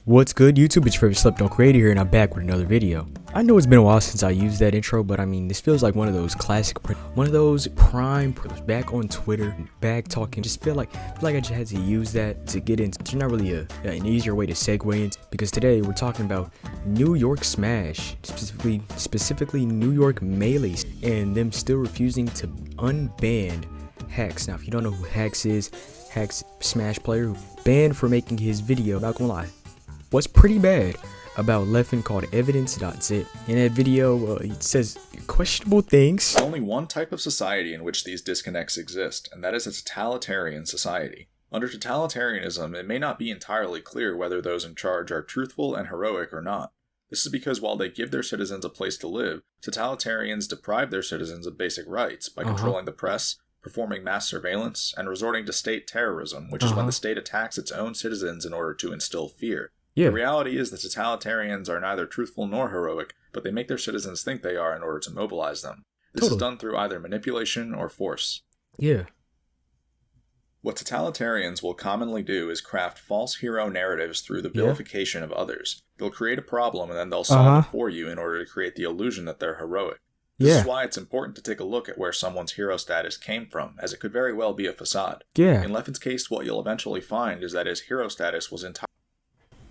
What's good, YouTube? It's your favorite Slept Creator here, and I'm back with another video. I know it's been a while since I used that intro, but I mean, this feels like one of those classic, one of those prime, back on Twitter, back talking. Just feel like I just had to use that to get into. There's not really an easier way to segue in, because today we're talking about New York Smash, specifically New York Melees, and them still refusing to unban Hex. Now, if you don't know who Hex is, Hex Smash player who banned for making his video, not gonna lie, was pretty bad, about Leffen called Evidence.zip. In that video, it says questionable things. There's only one type of society in which these disconnects exist, and that is a totalitarian society. Under totalitarianism, it may not be entirely clear whether those in charge are truthful and heroic or not. This is because while they give their citizens a place to live, totalitarians deprive their citizens of basic rights by controlling the press, performing mass surveillance, and resorting to state terrorism, which is when the state attacks its own citizens in order to instill fear. Yeah. The reality is that totalitarians are neither truthful nor heroic, but they make their citizens think they are in order to mobilize them. This is done through either manipulation or force. Yeah. What totalitarians will commonly do is craft false hero narratives through the vilification of others. They'll create a problem and then they'll solve it for you in order to create the illusion that they're heroic. This is why it's important to take a look at where someone's hero status came from, as it could very well be a facade. Yeah. In Leffen's case, what you'll eventually find is that his hero status was entirely...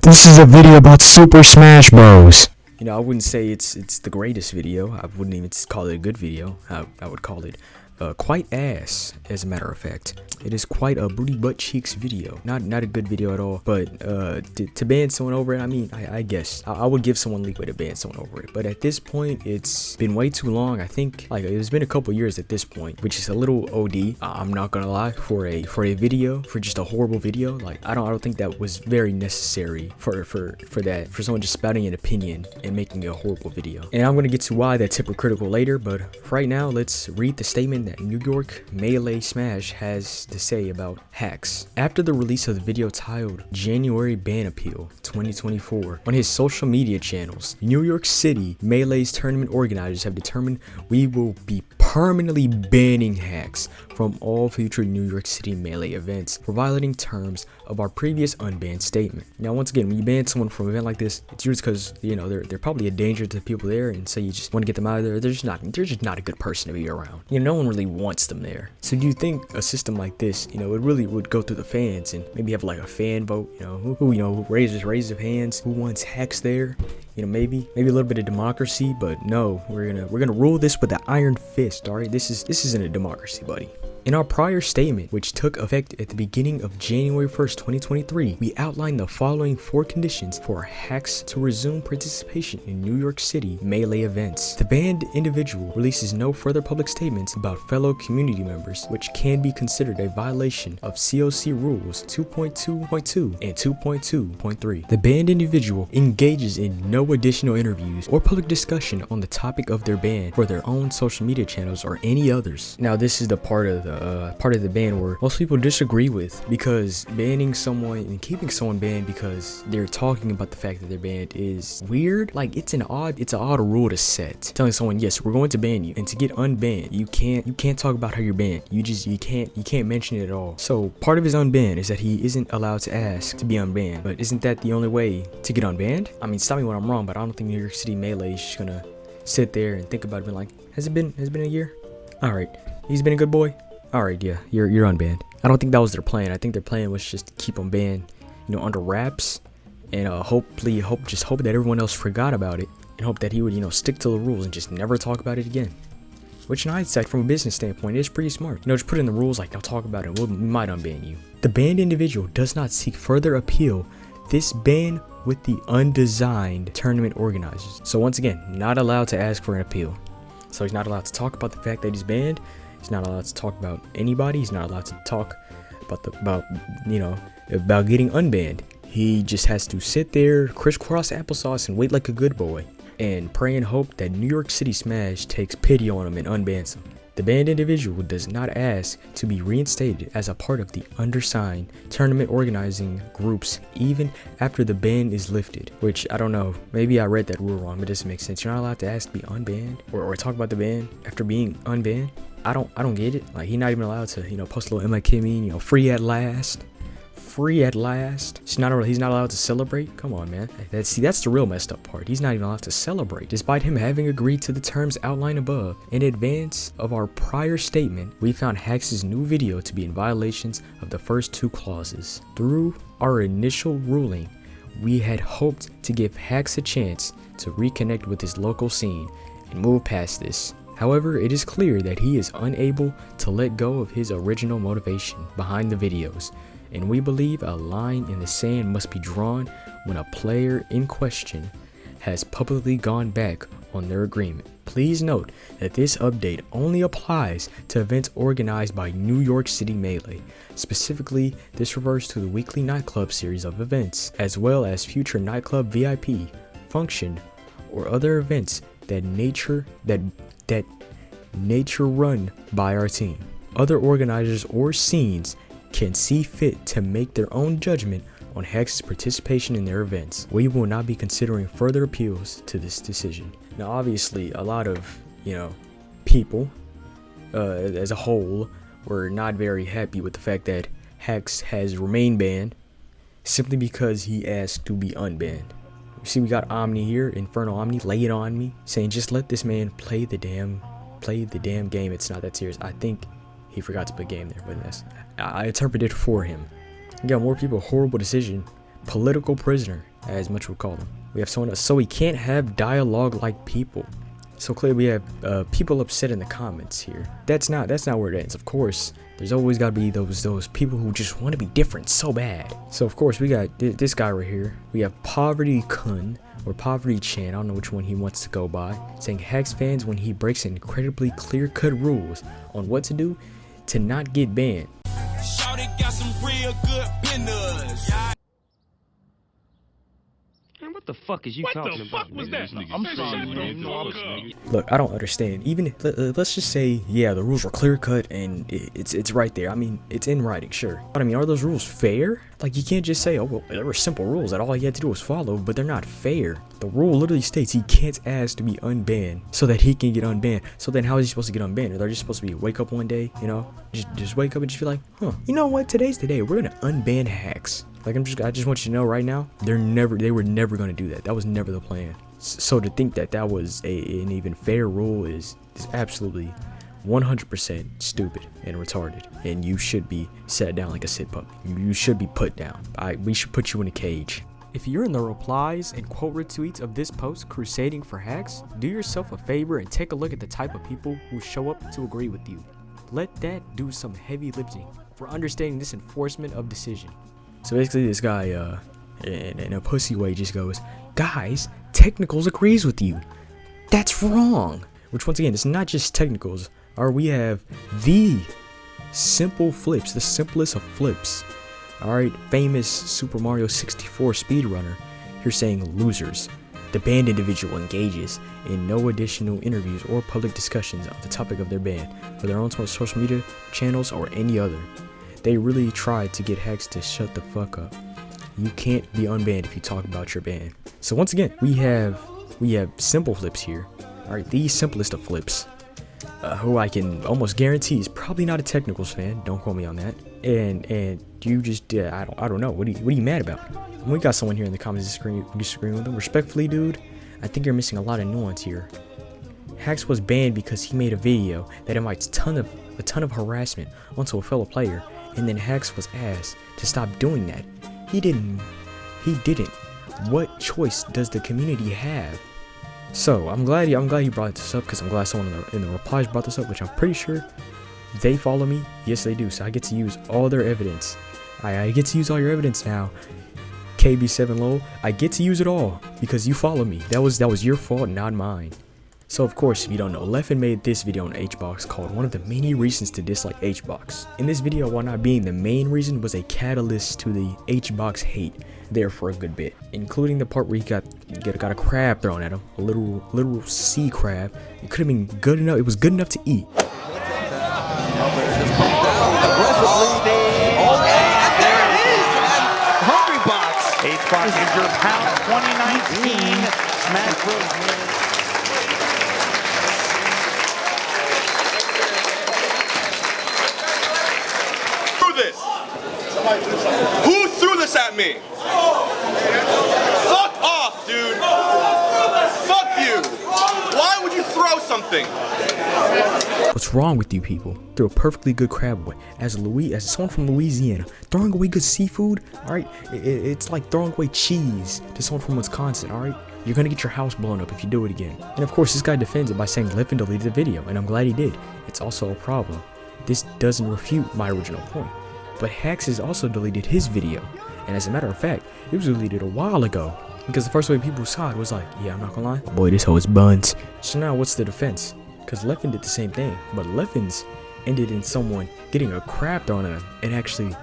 This is a video about Super Smash Bros. You know, I wouldn't say it's the greatest video. I wouldn't even call it a good video. I would call it quite ass, as a matter of fact. It is quite a booty butt cheeks video. Not a good video at all. But to ban someone over it, I mean, I guess I would give someone leeway to ban someone over it. But at this point, it's been way too long. I think like it's been a couple years at this point, which is a little OD. I'm not gonna lie, for a video, for just a horrible video. Like I don't think that was very necessary for someone just spouting an opinion and making a horrible video. And I'm gonna get to why that's hypocritical later. But right now, let's read the statement that New York Melee Smash has to say about Hex. After the release of the video titled January Ban Appeal 2024 on his social media channels, New York City Melee's tournament organizers have determined we will be permanently banning Hex from all future New York City Melee events for violating terms of our previous unbanned statement. Now, once again, when you ban someone from an event like this, it's usually because, you know, they're probably a danger to the people there, and so you just want to get them out of there. They're just not a good person to be around. You know, no one really wants them there. So do you think a system like this, you know, it really would go through the fans and maybe have like a fan vote, you know, who raises their hands, who wants Hex there? You know, maybe a little bit of democracy, but no, we're gonna rule this with an iron fist. All right, this isn't a democracy, buddy. In our prior statement, which took effect at the beginning of January 1st, 2023, we outlined the following 4 conditions for Hex to resume participation in New York City Melee events. The banned individual releases no further public statements about fellow community members, which can be considered a violation of COC rules 2.2.2 and 2.2.3. The banned individual engages in no additional interviews or public discussion on the topic of their ban for their own social media channels or any others. Now, this is the part of the ban where most people disagree with, because banning someone and keeping someone banned because they're talking about the fact that they're banned is weird. Like it's an odd rule to set, telling someone, yes, we're going to ban you, and to get unbanned, you can't talk about how you're banned. You can't mention it at all. So part of his unban is that he isn't allowed to ask to be unbanned. But isn't that the only way to get unbanned? I mean, stop me when I'm wrong, but I don't think New York City Melee is just gonna sit there and think about it, being like, has it been a year? All right, he's been a good boy. Alright, yeah, you're unbanned. I don't think that was their plan. I think their plan was just to keep him banned, you know, under wraps, and hope that everyone else forgot about it, and hope that he would, you know, stick to the rules and just never talk about it again. Which in hindsight, from a business standpoint, is pretty smart. You know, just put in the rules like, don't talk about it, we might unban you. The banned individual does not seek further appeal this ban with the undesigned tournament organizers. So once again, not allowed to ask for an appeal. So he's not allowed to talk about the fact that he's banned. He's not allowed to talk about anybody. He's not allowed to talk about getting unbanned. He just has to sit there, crisscross applesauce, and wait like a good boy, and pray and hope that New York City Smash takes pity on him and unbans him. The banned individual does not ask to be reinstated as a part of the undersigned tournament organizing groups even after the ban is lifted. Which, I don't know, maybe I read that rule wrong, but it doesn't make sense. You're not allowed to ask to be unbanned or talk about the ban after being unbanned. I don't get it. Like, he's not even allowed to, you know, post a little "Am I Kimmy?" You know, free at last. free at last. He's not allowed to celebrate. Come on, man. That's the real messed up part. He's not even allowed to celebrate, despite him having agreed to the terms outlined above. In advance of our prior statement, we found Hax's new video to be in violations of the first two clauses. Through our initial ruling, we had hoped to give Hax a chance to reconnect with his local scene and move past this. However, it is clear that he is unable to let go of his original motivation behind the videos, and we believe a line in the sand must be drawn when a player in question has publicly gone back on their agreement. Please note that this update only applies to events organized by New York City Melee. Specifically, this refers to the weekly nightclub series of events, as well as future nightclub VIP, function, or other events that nature run by our team. Other organizers or scenes can see fit to make their own judgment on Hex's participation in their events. We will not be considering further appeals to this decision. Now, obviously, a lot of, people as a whole were not very happy with the fact that Hex has remained banned simply because he asked to be unbanned. You see, we got Omni here, Infernal Omni, lay it on me, saying just let this man play the damn game. It's not that serious. I think he forgot to put game there, but I interpreted it for him. We got more people, horrible decision, political prisoner, as much would call him. We have someone else, so we can't have dialogue like people. So clearly we have people upset in the comments here. That's not where it ends. Of course, there's always got to be those people who just want to be different so bad. So of course we got this guy right here. We have Poverty Kun or Poverty Chan. I don't know which one he wants to go by. Saying Hex fans when he breaks incredibly clear-cut rules on what to do to not get banned. Shawty got some real good business. Man, what the fuck is you talking about? What the fuck was that? I'm sorry, man. Look, I don't understand. Even let's just say, yeah, the rules were clear cut and it's right there. I mean, it's in writing, sure. But I mean, are those rules fair? Like, you can't just say, oh well, there were simple rules that all he had to do was follow, but they're not fair. The rule literally states he can't ask to be unbanned so that he can get unbanned. So then how is he supposed to get unbanned? Are they just supposed to be wake up one day, just wake up and just be like, huh, you know what? Today's the day. We're gonna unban Hacks. Like, I just want you to know right now, they were never gonna do that. That was never the plan. So to think that was an even fair rule is absolutely 100% stupid and retarded, and you should be set down like a sit pup. You should be put down. We should put you in a cage. If you're in the replies and quote retweets of this post crusading for Hacks, do yourself a favor and take a look at the type of people who show up to agree with you. Let that do some heavy lifting for understanding this enforcement of decision. So basically this guy in a pussy way just goes, guys, Technicals agrees with you. That's wrong. Which once again, it's not just Technicals. We have the simple flips, the simplest of flips. Alright, famous Super Mario 64 speedrunner here saying losers. The banned individual engages in no additional interviews or public discussions on the topic of their ban for their own social media channels or any other. They really tried to get Hex to shut the fuck up. You can't be unbanned if you talk about your ban. So once again, we have simple flips here. Alright, the simplest of flips. Who I can almost guarantee is probably not a Technicals fan. Don't quote me on that. And you just I don't know. What are you mad about? We got someone here in the comments disagreeing with them. Respectfully, dude, I think you're missing a lot of nuance here. Hax was banned because he made a video that invites a ton of harassment onto a fellow player, and then Hax was asked to stop doing that. He didn't. What choice does the community have? So I'm glad he brought this up, because I'm glad someone in the replies brought this up, which I'm pretty sure they follow me. Yes, they do. So I get to use all their evidence. I get to use all your evidence now. KB7LOL, I get to use it all because you follow me. That was your fault, not mine. So of course, if you don't know, Leffen made this video on HBox called one of the many reasons to dislike HBox. In this video, while not being the main reason, was a catalyst to the HBox hate there for a good bit, including the part where he got a crab thrown at him, a literal sea crab. It could have been good enough. It was good enough to eat. HBox is your PAL 2019 Smash Bros. Winner. Do this. Who threw this at me? Fuck off, dude. Fuck you. Why would you throw something? What's wrong with you people? They're a perfectly good crab boy. As someone from Louisiana, throwing away good seafood, alright? It's like throwing away cheese to someone from Wisconsin, alright? You're gonna get your house blown up if you do it again. And of course, this guy defends it by saying Liffin deleted the video, and I'm glad he did. It's also a problem. This doesn't refute my original point. But Hax has also deleted his video, and as a matter of fact, it was deleted a while ago. Because the first way people saw it was like, yeah, I'm not gonna lie, boy, this hoe is buns. So now what's the defense? Because Liffin did the same thing, but Liffin's ended in someone getting a crap thrown at him and actually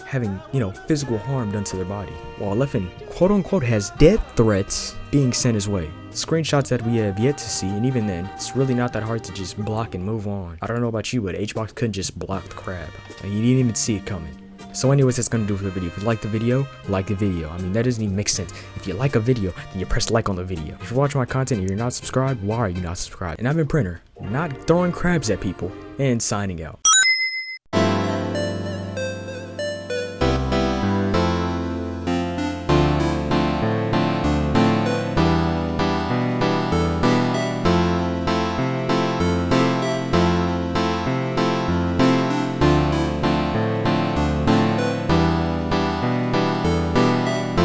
having, physical harm done to their body. While Liffin, quote unquote, has death threats being sent his way. Screenshots that we have yet to see, and even then, it's really not that hard to just block and move on. I don't know about you, but HBox couldn't just block the crab. And you didn't even see it coming. So anyways, that's gonna do for the video. If you like the video, like the video. I mean, that doesn't even make sense. If you like a video, then you press like on the video. If you're watching my content and you're not subscribed, why are you not subscribed? And I've been Printer, not throwing crabs at people, and signing out.